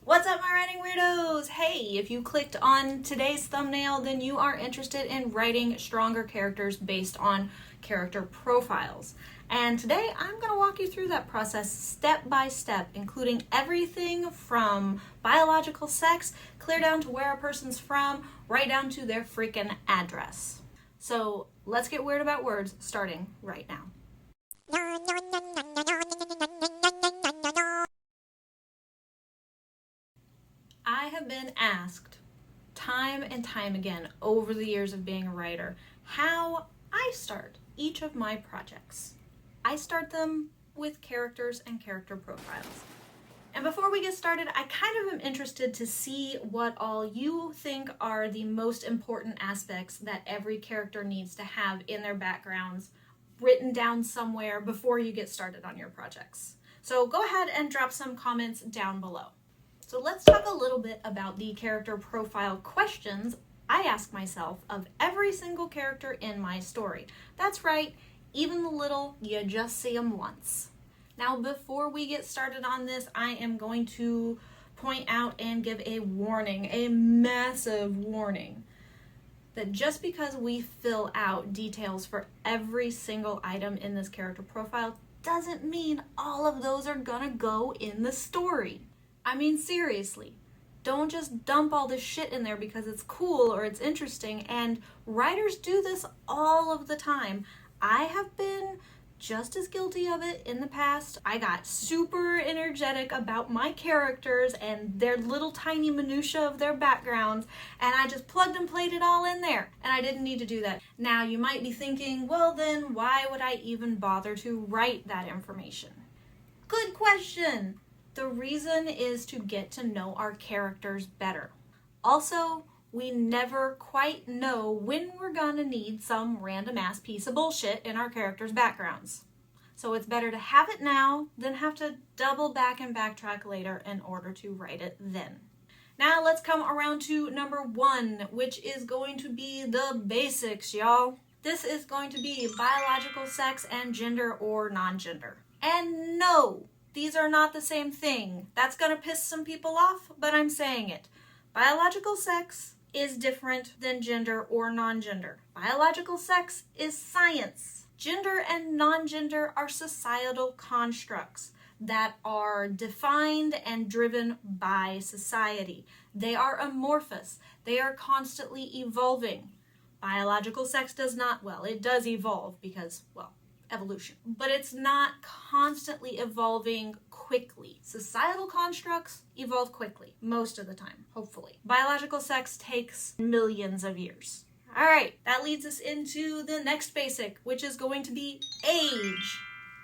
What's up, my writing weirdos? Hey, if you clicked on today's thumbnail, then you are interested in writing stronger characters based on character profiles. And today I'm going to walk you through that process step by step, including everything from biological sex, clear down to where a person's from, right down to their freaking address. So let's get weird about words, starting right now. I have been asked time and time again over the years of being a writer how I start each of my projects. I start them with characters and character profiles. And before we get started, I kind of am interested to see what all you think are the most important aspects that every character needs to have in their backgrounds written down somewhere before you get started on your projects. So go ahead and drop some comments down below. So let's talk a little bit about the character profile questions I ask myself of every single character in my story. That's right, even the little, you just see them once. Now, before we get started on this, I am going to point out and give a warning, a massive warning, that just because we fill out details for every single item in this character profile doesn't mean all of those are gonna go in the story. I mean, seriously, don't just dump all this shit in there because it's cool or it's interesting, and writers do this all of the time. I have been just as guilty of it in the past. I got super energetic about my characters and their little tiny minutia of their backgrounds, and I just plugged and played it all in there, and I didn't need to do that. Now, you might be thinking, well then, why would I even bother to write that information? Good question! The reason is to get to know our characters better. Also, we never quite know when we're gonna need some random ass piece of bullshit in our characters' backgrounds. So it's better to have it now than have to double back and backtrack later in order to write it then. Now let's come around to number 1, which is going to be the basics, y'all. This is going to be biological sex and gender or non-gender. And no, these are not the same thing. That's gonna piss some people off, but I'm saying it. Biological sex is different than gender or non-gender. Biological sex is science. Gender and non-gender are societal constructs that are defined and driven by society. They are amorphous. They are constantly evolving. Biological sex does not, well, it does evolve because, well, evolution, but it's not constantly evolving quickly. Societal constructs evolve quickly, most of the time, hopefully. Biological sex takes millions of years. All right, that leads us into the next basic, which is going to be age.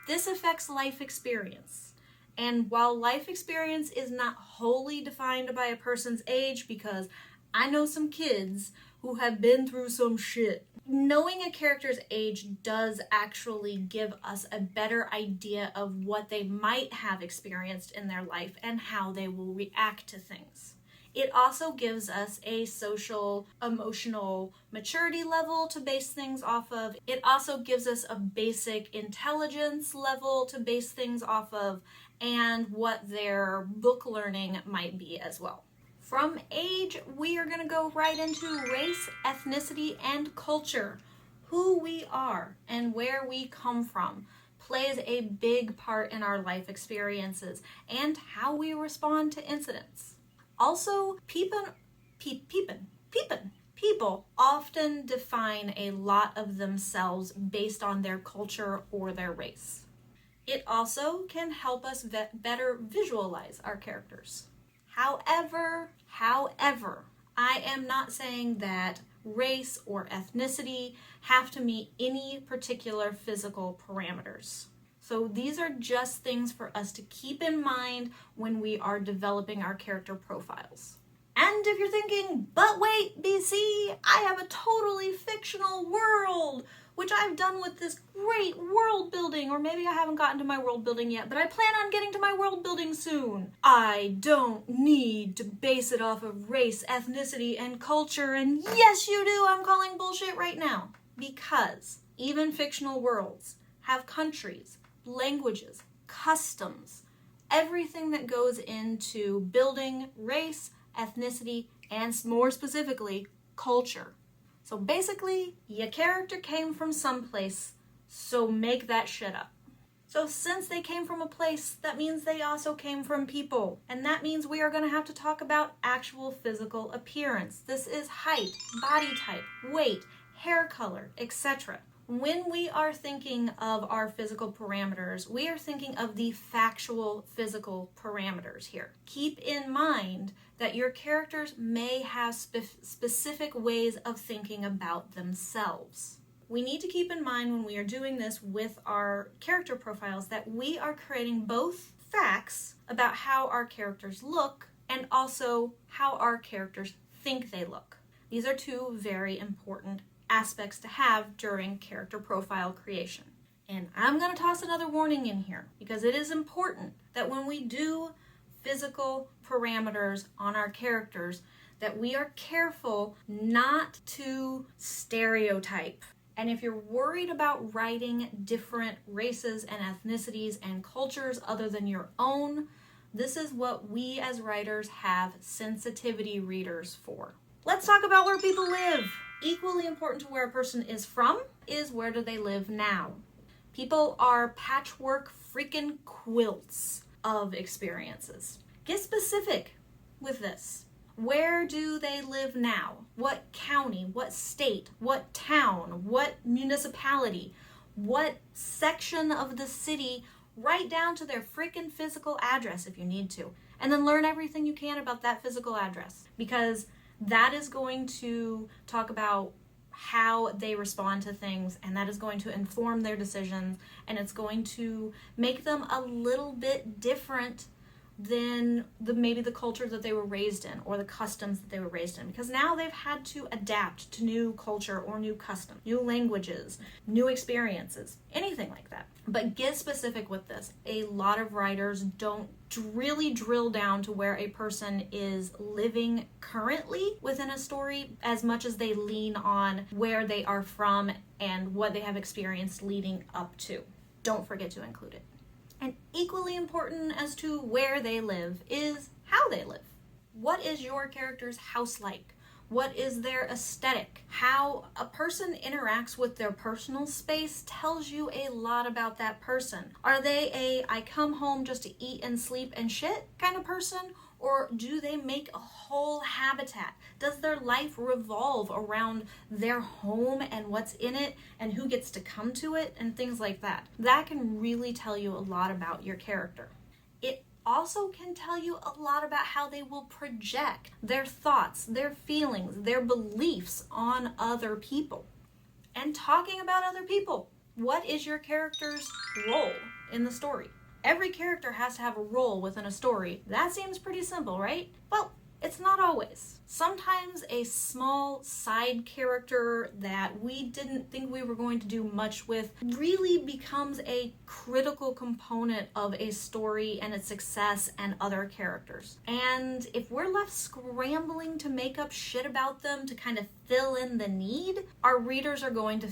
This affects life experience. And while life experience is not wholly defined by a person's age, because I know some kids who have been through some shit, knowing a character's age does actually give us a better idea of what they might have experienced in their life and how they will react to things. It also gives us a social, emotional maturity level to base things off of. It also gives us a basic intelligence level to base things off of, and what their book learning might be as well. From age, we are going to go right into race, ethnicity, and culture. Who we are and where we come from plays a big part in our life experiences and how we respond to incidents. Also, people often define a lot of themselves based on their culture or their race. It also can help us better visualize our characters. However, I am not saying that race or ethnicity have to meet any particular physical parameters. So these are just things for us to keep in mind when we are developing our character profiles. And if you're thinking, but wait, BC, I have a totally fictional world, which I've done with this great world building, or maybe I haven't gotten to my world building yet, but I plan on getting to my world building soon. I don't need to base it off of race, ethnicity, and culture, and yes you do, I'm calling bullshit right now. Because even fictional worlds have countries, languages, customs, everything that goes into building race, ethnicity, and more specifically, culture. So basically, your character came from someplace, so make that shit up. So since they came from a place, that means they also came from people. And that means we are going to have to talk about actual physical appearance. This is height, body type, weight, hair color, etc. When we are thinking of our physical parameters, we are thinking of the factual physical parameters here. Keep in mind that your characters may have specific ways of thinking about themselves. We need to keep in mind when we are doing this with our character profiles that we are creating both facts about how our characters look and also how our characters think they look. These are two very important aspects to have during character profile creation. And I'm going to toss another warning in here because it is important that when we do physical parameters on our characters that we are careful not to stereotype. And if you're worried about writing different races and ethnicities and cultures other than your own, this is what we as writers have sensitivity readers for. Let's talk about where people live. Equally important to where a person is from is where do they live now. People are patchwork freaking quilts of experiences. Get specific with this. Where do they live now? What county, what state, what town, what municipality, what section of the city, right down to their freaking physical address if you need to. And then learn everything you can about that physical address because that is going to talk about how they respond to things and that is going to inform their decisions and it's going to make them a little bit different than maybe the culture that they were raised in or the customs that they were raised in because now they've had to adapt to new culture or new customs, new languages, new experiences, anything like that. But get specific with this. A lot of writers don't really drill down to where a person is living currently within a story as much as they lean on where they are from and what they have experienced leading up to. Don't forget to include it. And equally important as to where they live is how they live. What is your character's house like? What is their aesthetic? How a person interacts with their personal space tells you a lot about that person. Are they I come home just to eat and sleep and shit kind of person? Or do they make a whole habitat? Does their life revolve around their home and what's in it and who gets to come to it and things like that? That can really tell you a lot about your character. It also can tell you a lot about how they will project their thoughts, their feelings, their beliefs on other people. And talking about other people, what is your character's role in the story? Every character has to have a role within a story. That seems pretty simple, right? Well, it's not always. Sometimes a small side character that we didn't think we were going to do much with really becomes a critical component of a story and its success and other characters. And if we're left scrambling to make up shit about them to kind of fill in the need, our readers are going to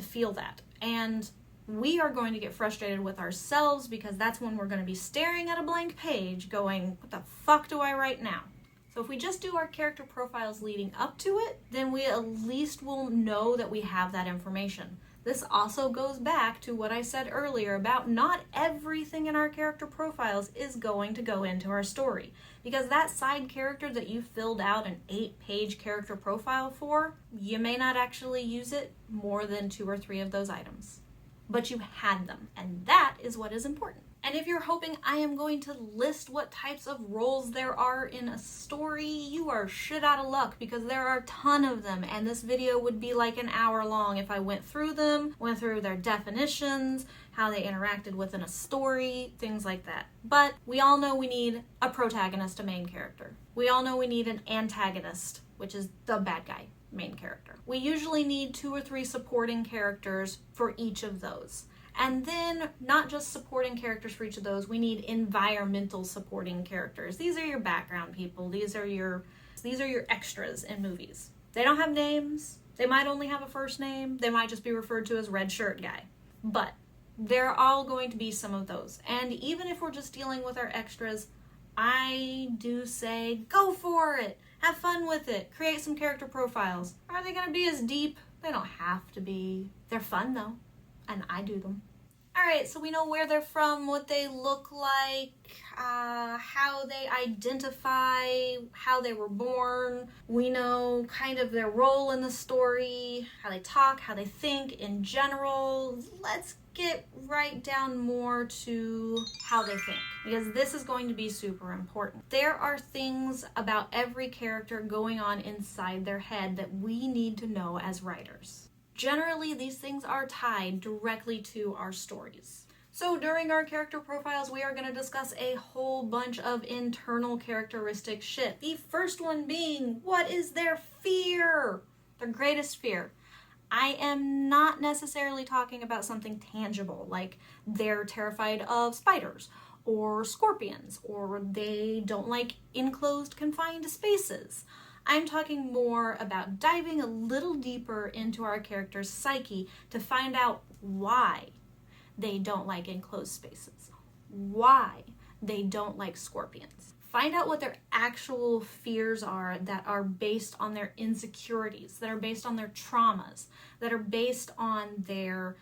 feel that. And we are going to get frustrated with ourselves because that's when we're going to be staring at a blank page going, what the fuck do I write now? So if we just do our character profiles leading up to it, then we at least will know that we have that information. This also goes back to what I said earlier about not everything in our character profiles is going to go into our story. Because that side character that you filled out an 8-page character profile for, you may not actually use it more than 2 or 3 of those items. But you had them, and that is what is important. And if you're hoping I am going to list what types of roles there are in a story, you are shit out of luck because there are a ton of them, and this video would be like an hour long if I went through them, went through their definitions, how they interacted within a story, things like that. But we all know we need a protagonist, a main character. We all know we need an antagonist, which is the bad guy. Main character. We usually need 2 or 3 supporting characters for each of those. And then not just supporting characters for each of those, we need environmental supporting characters. These are your background people. These are your extras in movies. They don't have names. They might only have a first name. They might just be referred to as red shirt guy. But There are all going to be some of those. And even if we're just dealing with our extras, I do say go for it. Have fun with it. Create some character profiles. Are they going to be as deep? They don't have to be. They're fun though, and I do them. Alright, so we know where they're from, what they look like, how they identify, how they were born. We know kind of their role in the story, how they talk, how they think in general. Let's get right down more to how they think, because this is going to be super important. There are things about every character going on inside their head that we need to know as writers. Generally, these things are tied directly to our stories. So during our character profiles, we are going to discuss a whole bunch of internal characteristic shit. The first one being, what is their fear? Their greatest fear. I am not necessarily talking about something tangible, like they're terrified of spiders or scorpions, or they don't like enclosed, confined spaces. I'm talking more about diving a little deeper into our character's psyche to find out why they don't like enclosed spaces, why they don't like scorpions. Find out what their actual fears are that are based on their insecurities, that are based on their traumas, that are based on their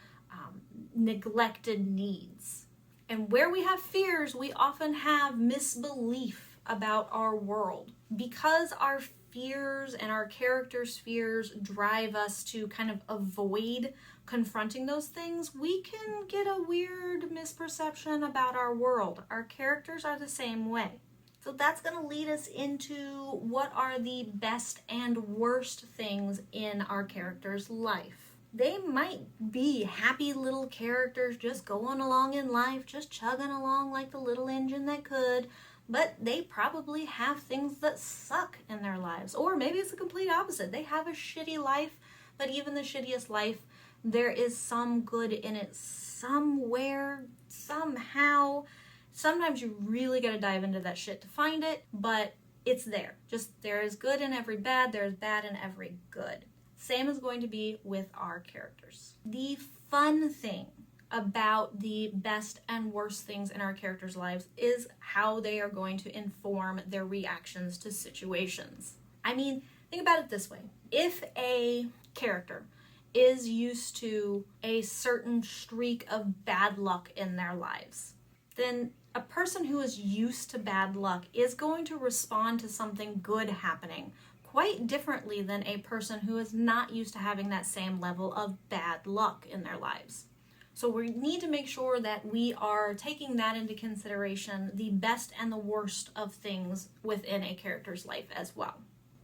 neglected needs. And where we have fears, we often have misbelief about our world. Because our fears and our characters' fears drive us to kind of avoid confronting those things, we can get a weird misperception about our world. Our characters are the same way. So that's going to lead us into what are the best and worst things in our character's life. They might be happy little characters just going along in life, just chugging along like the little engine that could, but they probably have things that suck in their lives. Or maybe it's the complete opposite. They have a shitty life, but even the shittiest life, there is some good in it somewhere, somehow. Sometimes you really gotta dive into that shit to find it, but it's there. Just there is good in every bad, there is bad in every good. Same is going to be with our characters. The fun thing about the best and worst things in our characters' lives is how they are going to inform their reactions to situations. I mean, think about it this way. If a character is used to a certain streak of bad luck in their lives, then a person who is used to bad luck is going to respond to something good happening quite differently than a person who is not used to having that same level of bad luck in their lives. So we need to make sure that we are taking that into consideration, the best and the worst of things within a character's life as well.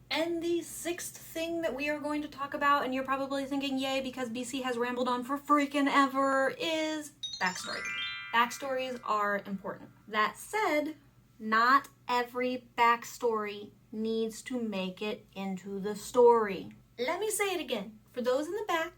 And the sixth thing that we are going to talk about, and you're probably thinking, yay, because BC has rambled on for freaking ever, is backstory. Backstories are important. That said, not every backstory needs to make it into the story. Let me say it again. For those in the back,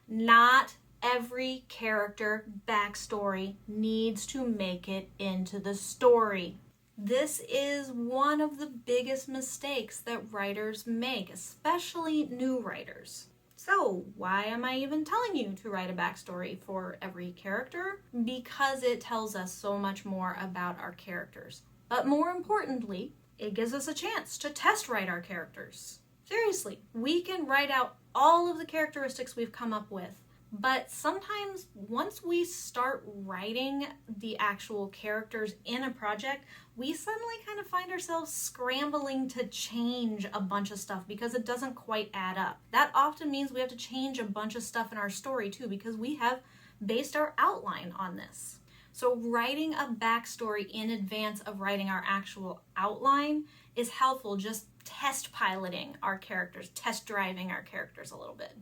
not every character backstory needs to make it into the story. This is one of the biggest mistakes that writers make, especially new writers. So why am I even telling you to write a backstory for every character? Because it tells us so much more about our characters. But more importantly, it gives us a chance to test write our characters. Seriously, we can write out all of the characteristics we've come up with. But sometimes once we start writing the actual characters in a project, we suddenly kind of find ourselves scrambling to change a bunch of stuff because it doesn't quite add up. That often means we have to change a bunch of stuff in our story too because we have based our outline on this. So writing a backstory in advance of writing our actual outline is helpful, just test piloting our characters, test driving our characters a little bit.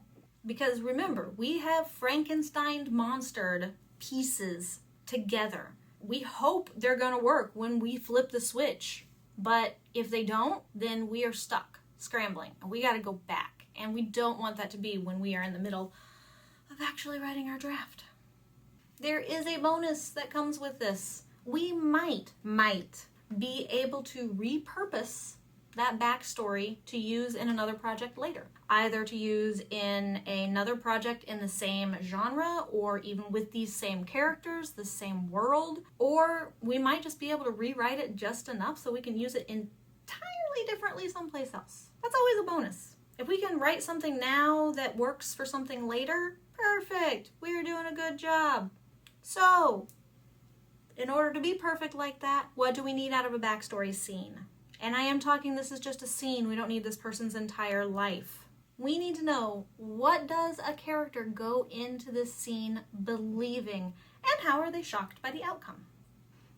Because remember, we have Frankenstein monstered pieces together. We hope they're going to work when we flip the switch. But if they don't, then we are stuck, scrambling, and we got to go back. And we don't want that to be when we are in the middle of actually writing our draft. There is a bonus that comes with this. We might be able to repurpose that backstory to use in another project later. Either to use in another project in the same genre, or even with these same characters, the same world, or we might just be able to rewrite it just enough so we can use it entirely differently someplace else. That's always a bonus. If we can write something now that works for something later, perfect. We're doing a good job. So, in order to be perfect like that, what do we need out of a backstory scene? And I am talking, this is just a scene. We don't need this person's entire life. We need to know, what does a character go into this scene believing, and how are they shocked by the outcome?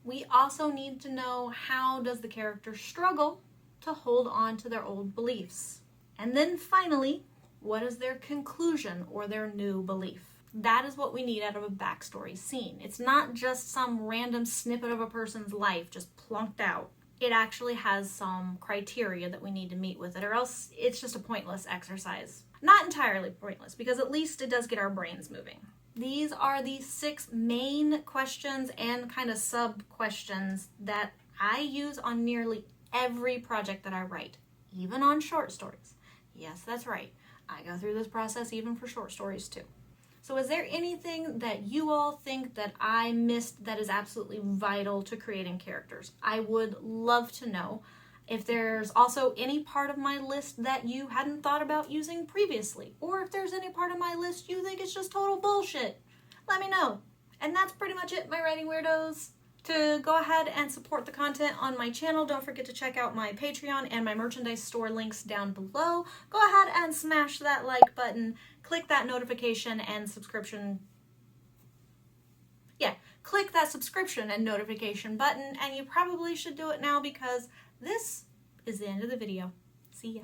We also need to know, how does the character struggle to hold on to their old beliefs? And then finally, what is their conclusion or their new belief? That is what we need out of a backstory scene. It's not just some random snippet of a person's life just plunked out. It actually has some criteria that we need to meet with it, or else it's just a pointless exercise. Not entirely pointless, because at least it does get our brains moving. These are the 6 main questions and kind of sub-questions that I use on nearly every project that I write, even on short stories. Yes, that's right. I go through this process even for short stories too. So is there anything that you all think that I missed that is absolutely vital to creating characters? I would love to know. If there's also any part of my list that you hadn't thought about using previously, or if there's any part of my list you think is just total bullshit, let me know. And that's pretty much it, my writing weirdos. To go ahead and support the content on my channel, don't forget to check out my Patreon and my merchandise store links down below. Go ahead and smash that like button, click that notification and subscription. Yeah, click that subscription and notification button, and you probably should do it now because this is the end of the video. See ya.